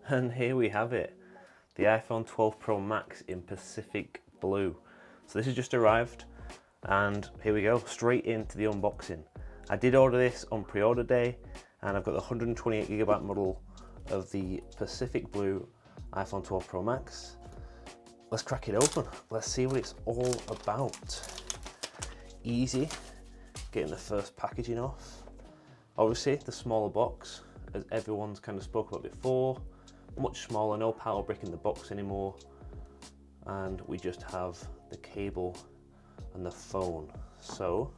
And here we have it, the iPhone 12 Pro Max in Pacific Blue. So this has just arrived, and here we go, straight into the unboxing. I did order this on pre-order day, and I've got the 128GB model of the Pacific Blue iPhone 12 Pro Max. Let's crack it open. Let's see what it's all about. Easy, getting the first packaging off. Obviously, the smaller box, as everyone's kind of spoke about before. Much smaller, no power brick in the box anymore. And we just have the cable and the phone. So,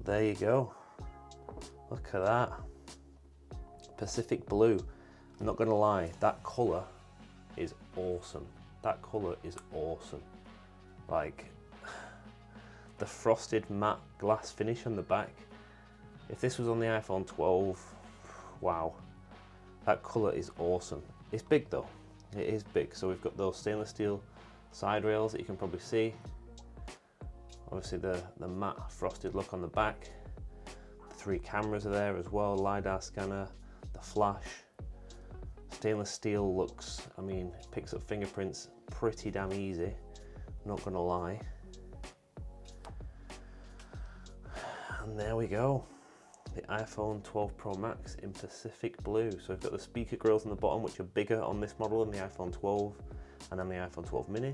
there you go. Look at that. Pacific Blue. I'm not gonna lie, that color is awesome. That color is awesome. Like, the frosted matte glass finish on the back. If this was on the iPhone 12, wow. That colour is awesome. It's big though, it is big. So we've got those stainless steel side rails that you can probably see. Obviously the matte frosted look on the back. The 3 cameras are there as well, LiDAR scanner, the flash. Stainless steel looks, I mean, it picks up fingerprints pretty damn easy, not gonna lie. And there we go. The iPhone 12 Pro Max in Pacific Blue. So we've got the speaker grills on the bottom, which are bigger on this model than the iPhone 12 and on the iPhone 12 mini.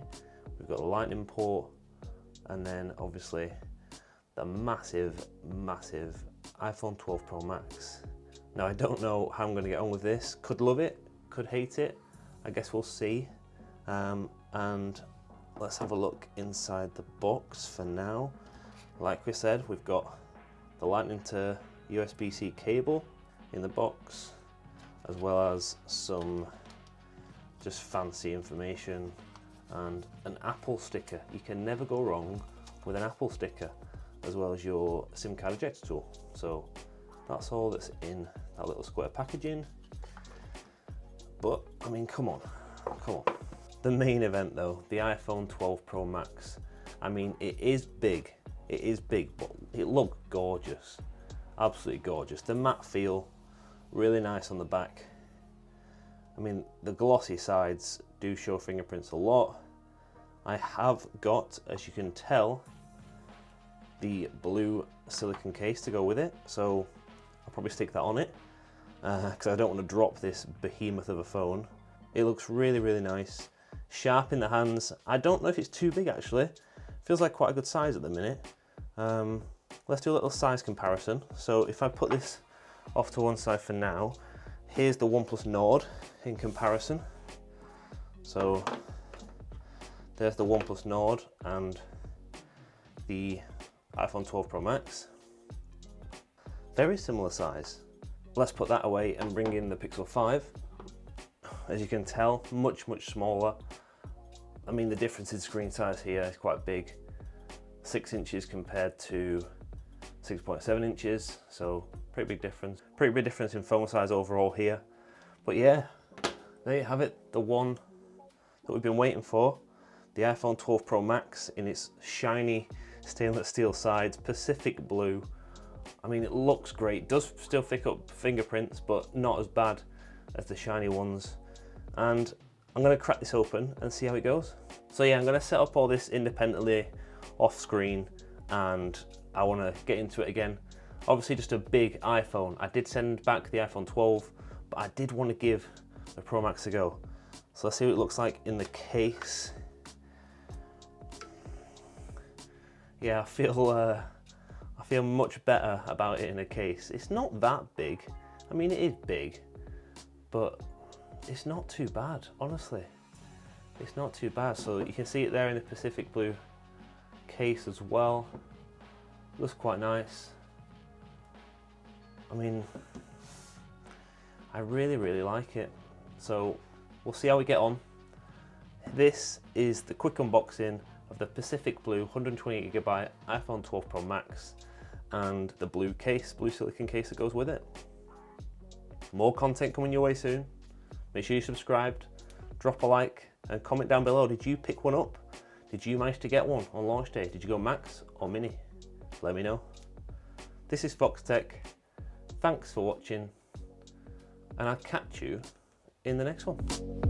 We've got the lightning port, and then obviously the massive, massive iPhone 12 Pro Max. Now I don't know how I'm gonna get on with this. Could love it, could hate it. I guess we'll see. And let's have a look inside the box for now. Like we said, we've got the lightning to USB-C cable in the box, as well as some just fancy information and an Apple sticker. You can never go wrong with an Apple sticker, as well as your SIM card ejector tool. So that's all that's in that little square packaging. But I mean, come on. The main event though, the iPhone 12 Pro Max. I mean, it is big, but it looked gorgeous. Absolutely gorgeous. The matte feel, really nice on the back. I mean, the glossy sides do show fingerprints a lot. I have got, as you can tell, the blue silicone case to go with it, so I'll probably stick that on it because I don't want to drop this behemoth of a phone. It looks really, really nice. Sharp in the hands. I don't know if it's too big actually. Feels like quite a good size at the minute. Let's do a little size comparison. So if I put this off to one side for now, here's the OnePlus Nord in comparison. So there's the OnePlus Nord and the iPhone 12 Pro Max. Very similar size. Let's put that away and bring in the Pixel 5. As you can tell, much smaller. I mean, the difference in screen size here is quite big. 6 inches compared to 6.7 inches, so pretty big difference. Pretty big difference in phone size overall here. But yeah, there you have it, the one that we've been waiting for. The iPhone 12 Pro Max in its shiny stainless steel sides, Pacific Blue. I mean, it looks great. Does still pick up fingerprints, but not as bad as the shiny ones. And I'm gonna crack this open and see how it goes. So yeah, I'm gonna set up all this independently off screen, and I wanna get into it again. Obviously just a big iPhone. I did send back the iPhone 12, but I did wanna give the Pro Max a go. So let's see what it looks like in the case. Yeah, I feel much better about it in a case. It's not that big. I mean, it is big, but it's not too bad, honestly. It's not too bad. So you can see it there in the Pacific Blue case as well. Looks quite nice. I mean, I really like it. So we'll see how we get on. This is the quick unboxing of the Pacific Blue 128GB iPhone 12 Pro Max and the blue case, blue silicone case that goes with it. More content coming your way soon. Make sure you're subscribed, drop a like and comment down below. Did you pick one up? Did you manage to get one on launch day? Did you go Max or Mini? Let me know. This is FoxTech. Thanks for watching. and I'll catch you in the next one.